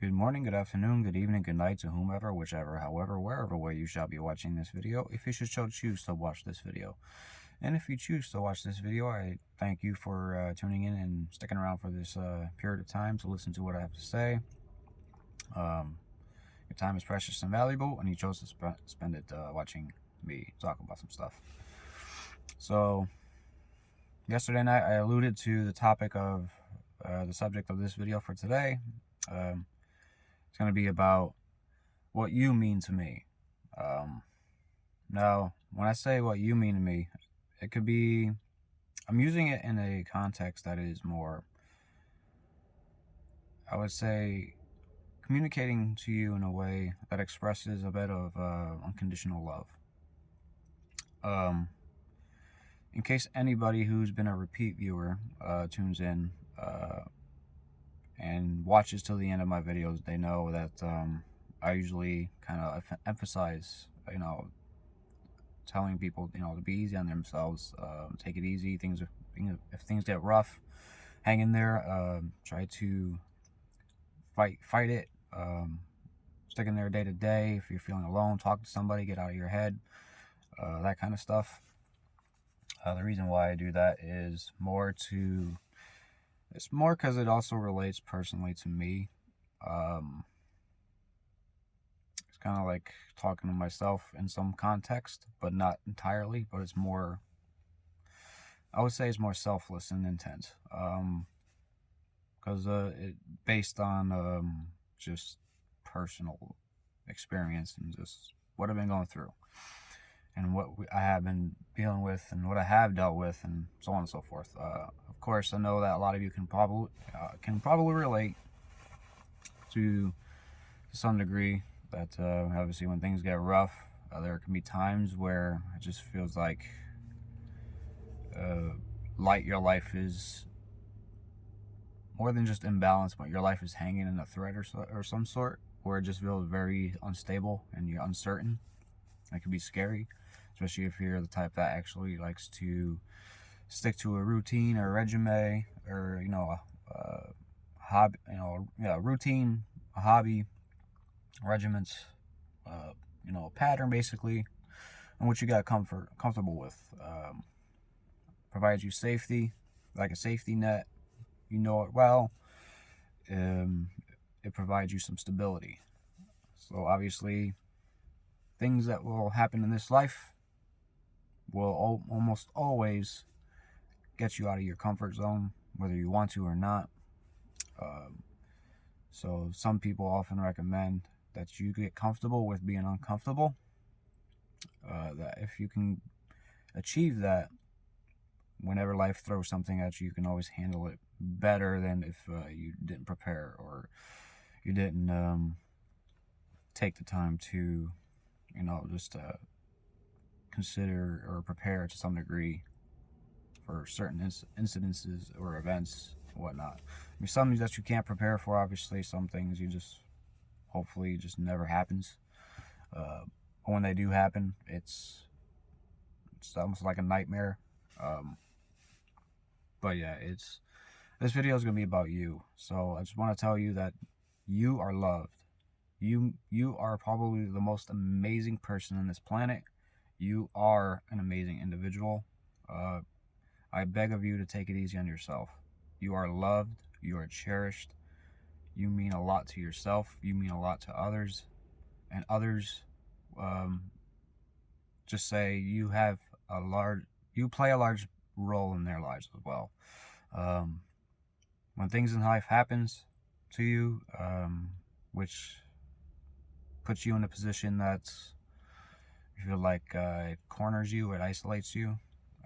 Good morning, good afternoon, good evening, good night to whomever, whichever, however, wherever way you shall be watching this video, if you should so choose to watch this video. And if you choose to watch this video, I thank you for tuning in and sticking around for this period of time to listen to what I have to say. Your time is precious and valuable, and you chose to spend it watching me talk about some stuff. So, yesterday night I alluded to the topic of the subject of this video for today. It's going to be about what you mean to me. Now, when I say what you mean to me, it could be, I'm using it in a context that is more, I would say, communicating to you in a way that expresses a bit of unconditional love. In case anybody who's been a repeat viewer tunes in and watches till the end of my videos, they know that I usually kind of emphasize, telling people, to be easy on themselves, take it easy. If things get rough, hang in there. Try to fight it. Stick in there day to day. If you're feeling alone, talk to somebody. Get out of your head. That kind of stuff. The reason why I do that is it's more because it also relates personally to me. It's kind of like talking to myself in some context, but not entirely. But it's more, I would say it's more selfless in intent. Because it based on just personal experience and just what I've been going through and what I have been dealing with and what I have dealt with and so on and so forth. Of course, I know that a lot of you can probably relate to some degree that obviously when things get rough, there can be times where it just feels like your life is more than just imbalanced, but your life is hanging in a thread or some sort, where it just feels very unstable and you're uncertain. It can be scary, especially if you're the type that actually likes to stick to a routine or a regimen, or a hobby, routine, a hobby, regiments, a pattern basically, and what you got comfortable with. Provides you safety, like a safety net. You know it well. It provides you some stability. So obviously, things that will happen in this life will almost always get you out of your comfort zone, whether you want to or not. So some people often recommend that you get comfortable with being uncomfortable. That if you can achieve that, whenever life throws something at you, you can always handle it better than if you didn't prepare or you didn't take the time to, just consider or prepare to some degree for certain incidences or events and whatnot. I mean, some things that you can't prepare for, obviously. Some things you just, hopefully, just never happens. When they do happen, it's almost like a nightmare. But yeah, this video is going to be about you. So I just want to tell you that you are loved. You are probably the most amazing person on this planet. You are an amazing individual. I beg of you to take it easy on yourself. You are loved. You are cherished. You mean a lot to yourself. You mean a lot to others. And others, just say you play a large role in their lives as well. When things in life happens to you, which puts you in a position that you feel like it corners you, it isolates you,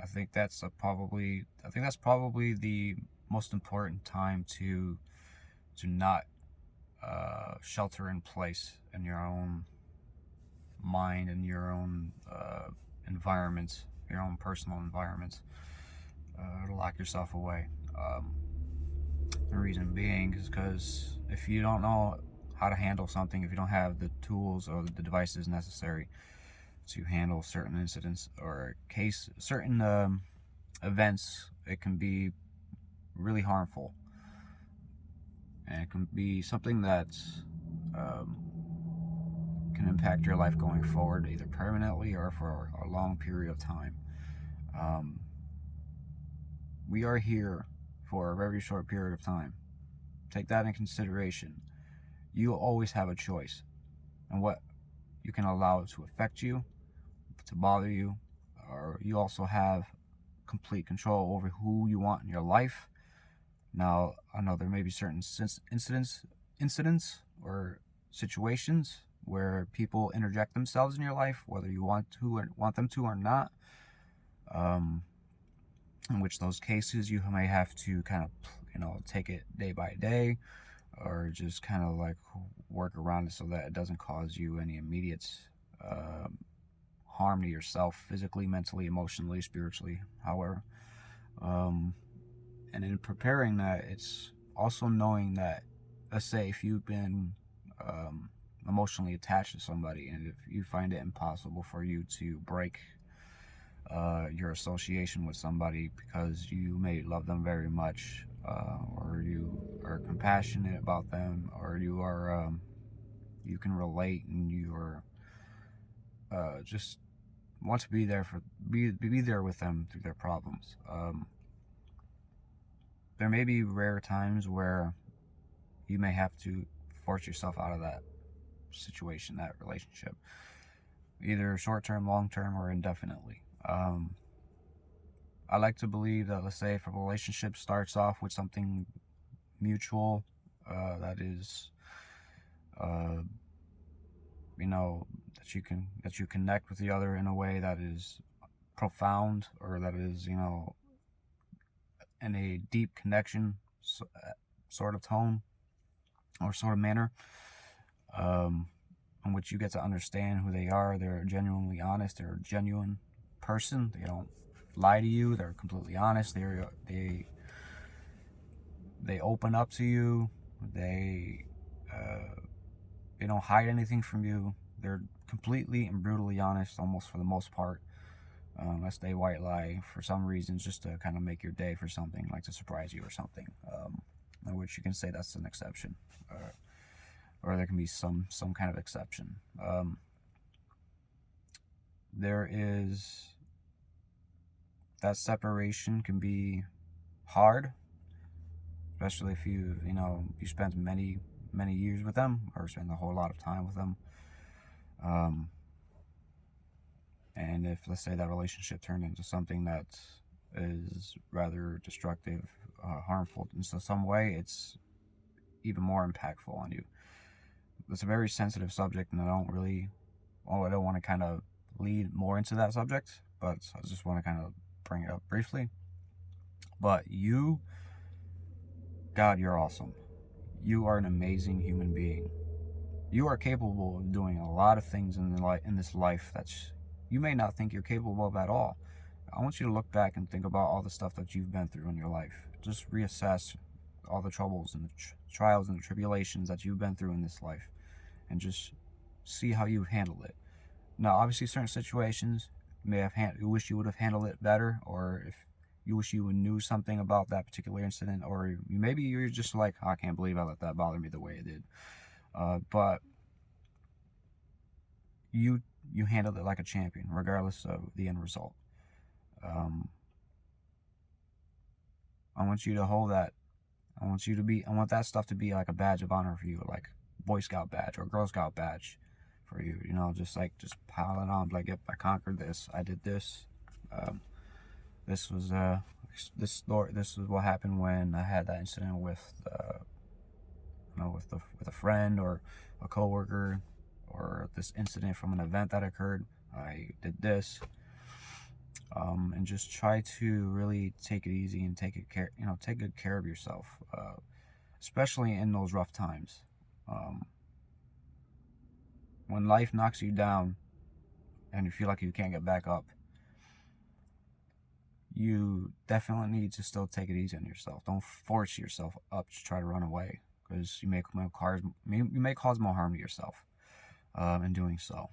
I think that's probably the most important time to not shelter in place in your own mind and your own environment, your own personal environment, to lock yourself away. The reason being is because if you don't know how to handle something, if you don't have the tools or the devices necessary to handle certain incidents or certain events, it can be really harmful. and it can be something that um, can impact your life going forward, either permanently or for a long period of time. Um, we are here for a very short period of time. Take that in consideration. You always have a choice and what you can allow to affect you, to bother you, or you also have complete control over who you want in your life. Now, I know there may be certain incidents or situations where people interject themselves in your life, whether you want to or want them to or not. Um, in which those cases you may have to kind of, take it day by day, or just kind of like work around it so that it doesn't cause you any immediate um, harm to yourself, physically, mentally, emotionally, spiritually, however. Um, and in preparing that, it's also knowing that, let's say, if you've been emotionally attached to somebody, and if you find it impossible for you to break your association with somebody because you may love them very much, or you are compassionate about them, or you can relate, and you are just want to be there with them through their problems. There may be rare times where you may have to force yourself out of that situation, that relationship, either short term, long term, or indefinitely. I like to believe that, let's say, if a relationship starts off with something mutual, that is, uh, that you connect with the other in a way that is profound, or that is, in a deep connection sort of tone or sort of manner, um, in which you get to understand who they are. They're genuinely honest. They're a genuine person. They don't lie to you. They're completely honest. They open up to you. Uh, they don't hide anything from you. They're completely and brutally honest, almost for the most part. Unless they white lie for some reasons, just to kind of make your day for something, like to surprise you or something, in which you can say that's an exception, or there can be some kind of exception. There is that separation can be hard, especially if you spend many years with them, or spend a whole lot of time with them. And if, let's say, that relationship turned into something that is rather destructive, harmful in some way, it's even more impactful on you. It's a very sensitive subject, and I don't want to kind of lead more into that subject, but I just want to kind of bring it up briefly. But God, you're awesome. You are an amazing human being. You are capable of doing a lot of things in this life that you may not think you're capable of at all. I want you to look back and think about all the stuff that you've been through in your life. Just reassess all the troubles and the trials and the tribulations that you've been through in this life, and just see how you've handled it. Now, obviously, certain situations you wish you would have handled it better, or if you wish you knew something about that particular incident, or maybe you're just like, oh, I can't believe I let that bother me the way it did. But you handled it like a champion, regardless of the end result. I want you to hold that. I want that stuff to be like a badge of honor for you, like Boy Scout badge or Girl Scout badge for you. Just pile it on. Like, yep, I conquered this. I did this. This was this story. This is what happened when I had that incident with with a friend or a coworker, or this incident from an event that occurred. I did this. And just try to really take it easy and take good care of yourself, especially in those rough times. When life knocks you down and you feel like you can't get back up, you definitely need to still take it easy on yourself. Don't force yourself up to try to run away, because you may cause more harm to yourself in doing so.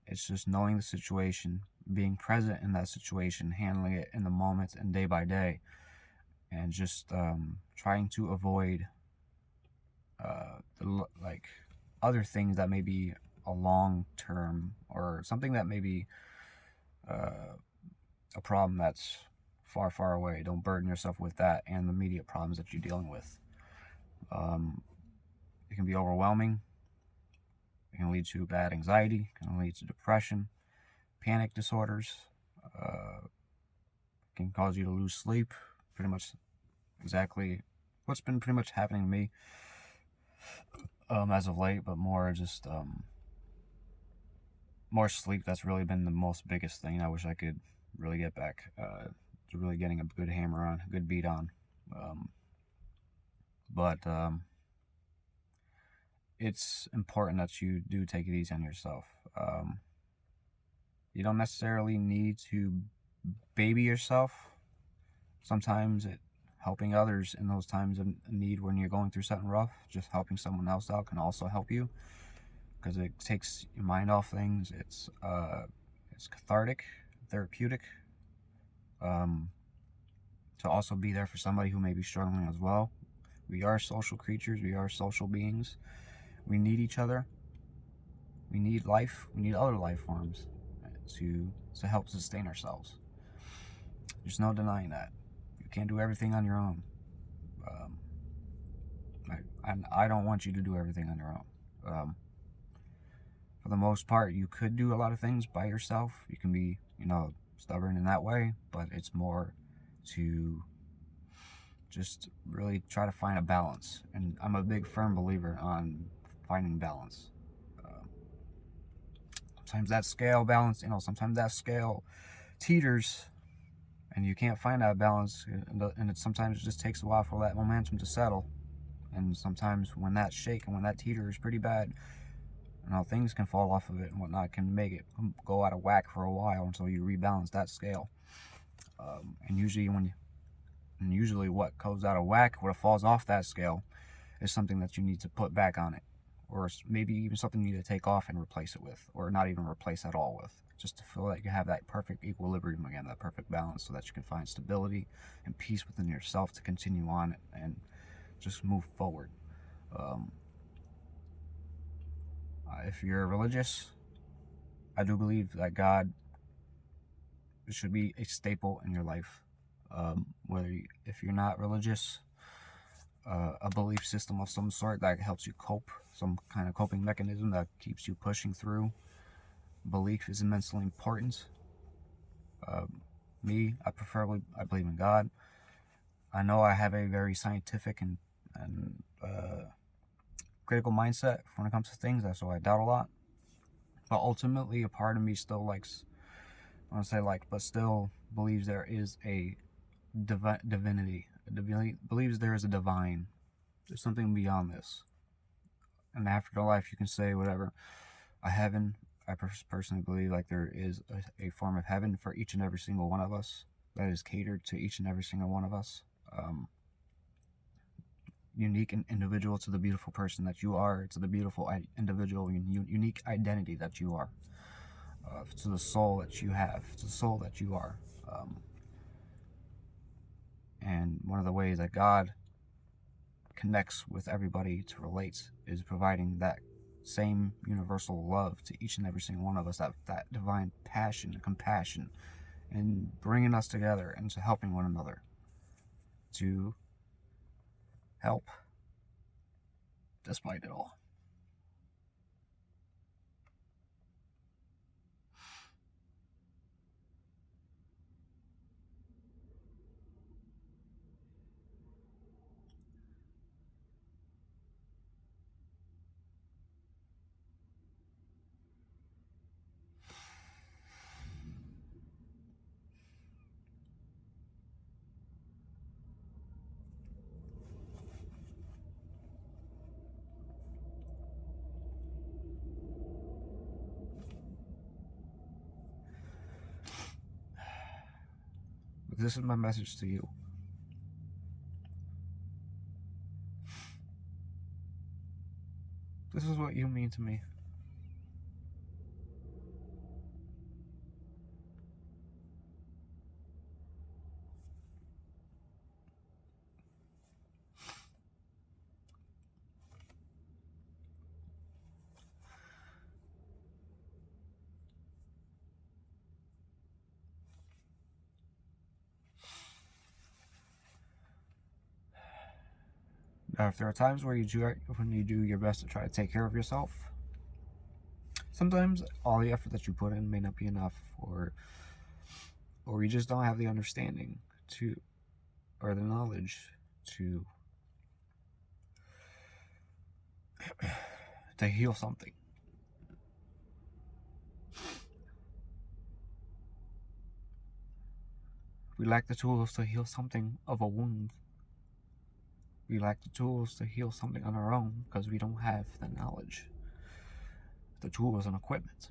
It's just knowing the situation, being present in that situation, handling it in the moment and day by day, and just trying to avoid like other things that may be a long term, or something that may be a problem that's far, far away. Don't burden yourself with that and the immediate problems that you're dealing with. It can be overwhelming. It can lead to bad anxiety. It can lead to depression, panic disorders. Can cause you to lose sleep. Pretty much exactly what's been pretty much happening to me as of late, but more just more sleep. That's really been the most biggest thing. I wish I could really get back to really getting a good hammer on, a good beat on. But it's important that you do take it easy on yourself. You don't necessarily need to baby yourself. Sometimes helping others in those times of need, when you're going through something rough, just helping someone else out can also help you, because it takes your mind off things. It's cathartic, therapeutic. To also be there for somebody who may be struggling as well. We are social creatures. We are social beings. We need each other. We need life. We need other life forms to help sustain ourselves. There's no denying that. You can't do everything on your own. I don't want you to do everything on your own. For the most part, you could do a lot of things by yourself. You can be, stubborn in that way, but it's more to just really try to find a balance. And I'm a big firm believer on finding balance. Sometimes that scale balance, sometimes that scale teeters, and you can't find that balance, and sometimes it just takes a while for that momentum to settle. And sometimes when that shake and when that teeter is pretty bad, things can fall off of it and whatnot, can make it go out of whack for a while until you rebalance that scale. And usually what goes out of whack, what falls off that scale, is something that you need to put back on it, or maybe even something you need to take off and replace it with, or not even replace at all with, just to feel that you have that perfect equilibrium again, that perfect balance, so that you can find stability and peace within yourself to continue on and just move forward. If you're religious, I do believe that God should be a staple in your life. If you're not religious, a belief system of some sort that helps you cope, some kind of coping mechanism that keeps you pushing through. Belief is immensely important. I believe in God. I know I have a very scientific and critical mindset when it comes to things, so I doubt a lot. But ultimately, a part of me still still believes there is a divinity. Believes there is a divine. There's something beyond this. An afterlife, you can say whatever. A heaven. I personally believe there is a form of heaven for each and every single one of us that is catered to each and every single one of us. Unique and individual to the beautiful person that you are, to the beautiful individual unique identity that you are, to the soul that you have, to the soul that you are. And one of the ways that God connects with everybody to relate is providing that same universal love to each and every single one of us, that divine passion and compassion, and bringing us together and to helping one another to help despite it all. But this is my message to you. This is what you mean to me. If there are times where when you do your best to try to take care of yourself, sometimes all the effort that you put in may not be enough, or you just don't have the understanding to, or the knowledge to heal something. We lack the tools to heal something of a wound. We lack the tools to heal something on our own because we don't have the knowledge, the tools and equipment.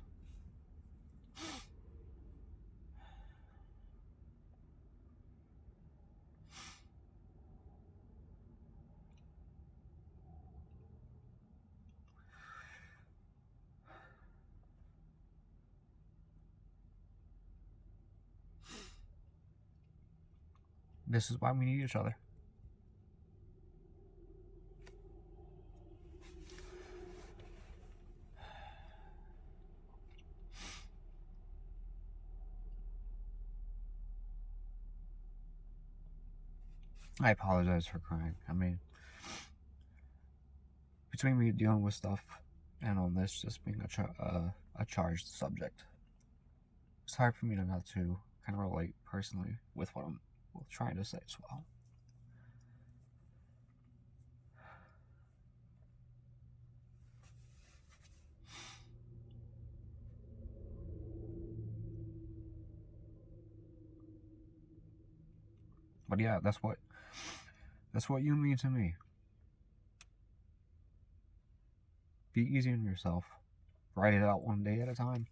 This is why we need each other. I apologize for crying. I mean, between me dealing with stuff and on this just being a charged subject, it's hard for me to not to kind of relate personally with what I'm trying to say as well. But yeah, that's what you mean to me. Be easy on yourself. Write it out one day at a time.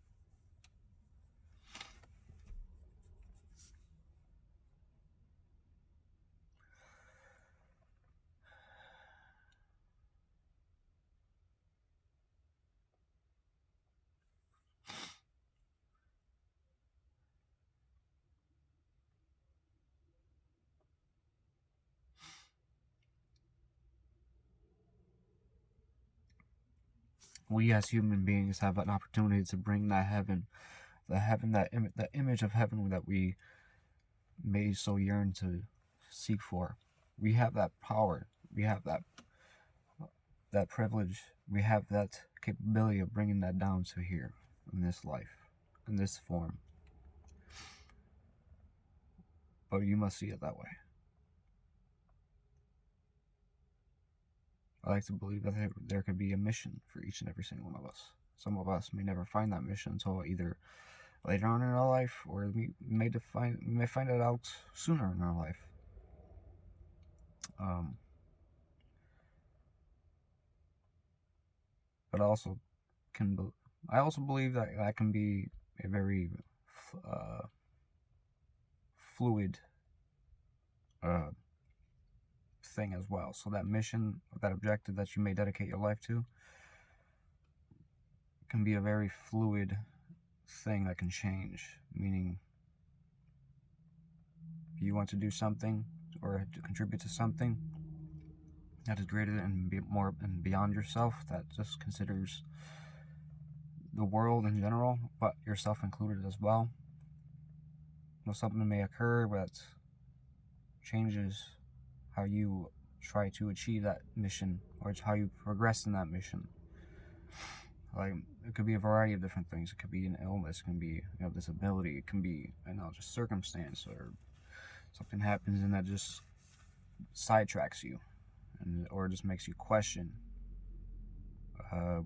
We as human beings have an opportunity to bring that heaven, the image of heaven that we may so yearn to seek for. We have that power. We have that privilege. We have that capability of bringing that down to here in this life, in this form. But you must see it that way. I like to believe that there could be a mission for each and every single one of us. Some of us may never find that mission until either later on in our life, or we may find it out sooner in our life. But I also believe that can be a very fluid thing as well. So that mission, that objective that you may dedicate your life to, can be a very fluid thing that can change. Meaning, if you want to do something or to contribute to something that is greater and more and beyond yourself, that just considers the world in general, but yourself included as well. Something may occur that changes how you try to achieve that mission, or it's how you progress in that mission. Like, it could be a variety of different things. It could be an illness, it can be disability, it can be just circumstance, or something happens and that just sidetracks you, or just makes you question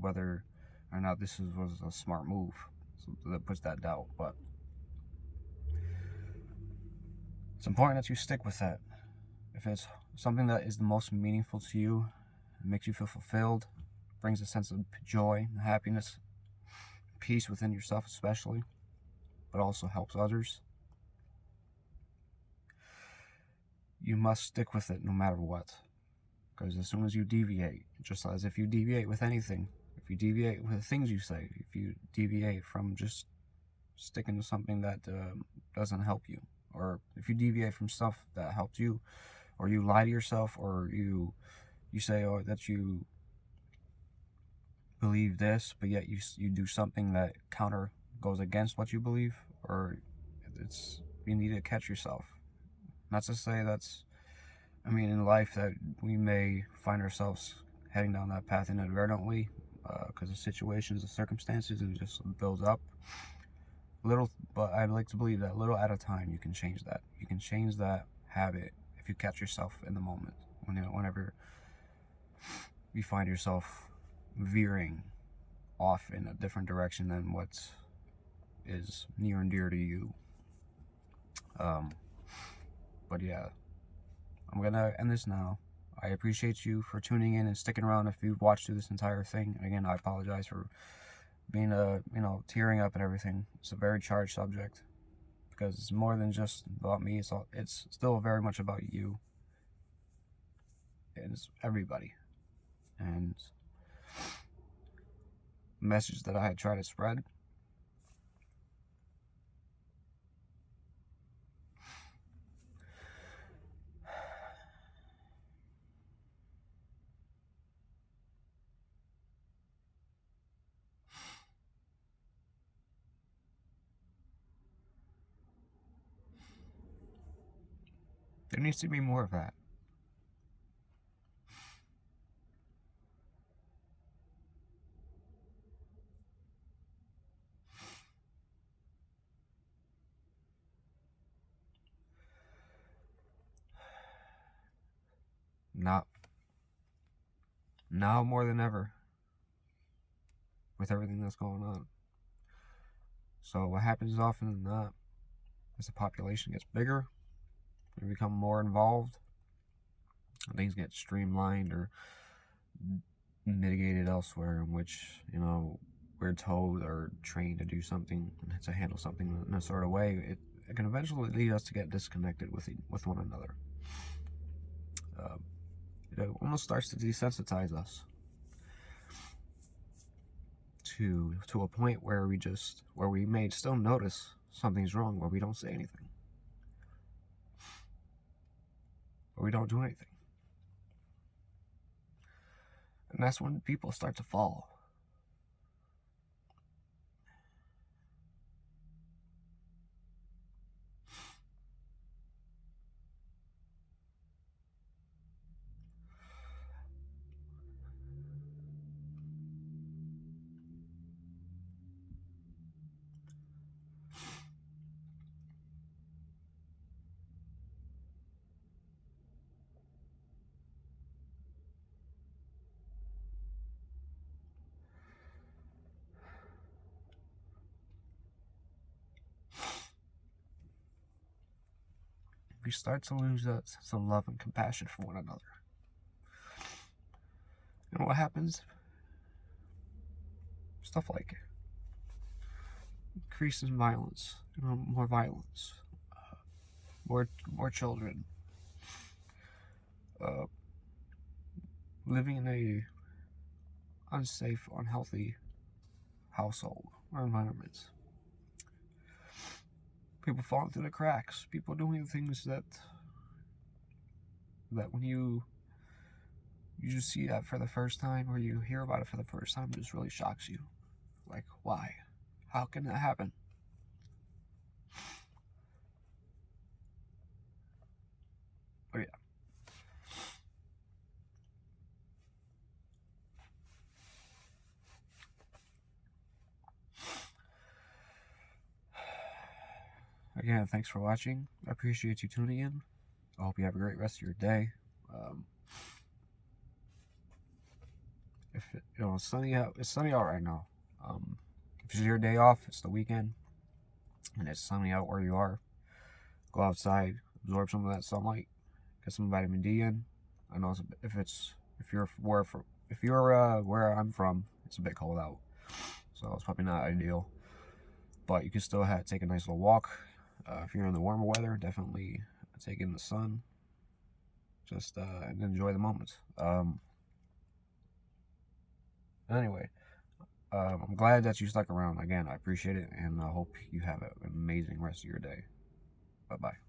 whether or not this was a smart move. So that puts that doubt. But it's important that you stick with that. If it's something that is the most meaningful to you, it makes you feel fulfilled, brings a sense of joy, happiness, peace within yourself especially, but also helps others, you must stick with it no matter what. Because as soon as you deviate, just as if you deviate with anything, if you deviate with the things you say, if you deviate from just sticking to something that doesn't help you, or if you deviate from stuff that helped you, or you lie to yourself, or you say that you believe this, but yet you do something that goes against what you believe, or you need to catch yourself. Not to say that's I mean, in life, that we may find ourselves heading down that path inadvertently because of situations and circumstances, and it just builds up little. But I'd like to believe that little at a time, you can change that. You can change that habit if you catch yourself in the moment. Whenever you find yourself veering off in a different direction than what is near and dear to you. But yeah, I'm gonna end this now. I appreciate you for tuning in and sticking around if you've watched through this entire thing. And again, I apologize for being tearing up and everything. It's a very charged subject because it's more than just about me. It's still very much about you. It's everybody. And the message that I had tried to spread, there needs to be more of that. Not now more than ever with everything that's going on. So what happens often than not, as the population gets bigger, we become more involved, things get streamlined or mitigated elsewhere, in which we're told or trained to do something, to handle something in a sort of way. It can eventually lead us to get disconnected with one another. It almost starts to desensitize us to a point where we may still notice something's wrong, where we don't say anything, or we don't do anything. And that's when people start to fall. We start to lose that sense of love and compassion for one another. And what happens? Stuff like increase in violence, more violence, more children, living in a unsafe, unhealthy household or environment. People falling through the cracks. People doing things that when you just see that for the first time, or you hear about it for the first time, it just really shocks you. Like, why? How can that happen? But yeah. Again, thanks for watching. I appreciate you tuning in. I hope you have a great rest of your day. It's sunny out. It's sunny out right now. If it's your day off, it's the weekend, and it's sunny out where you are. Go outside, absorb some of that sunlight, get some vitamin D in. I know if you're where I'm from, it's a bit cold out, so it's probably not ideal. But you can still take a nice little walk. If you're in the warmer weather, definitely take in the sun. Just and enjoy the moment. Anyway, I'm glad that you stuck around. Again, I appreciate it, and I hope you have an amazing rest of your day. Bye-bye.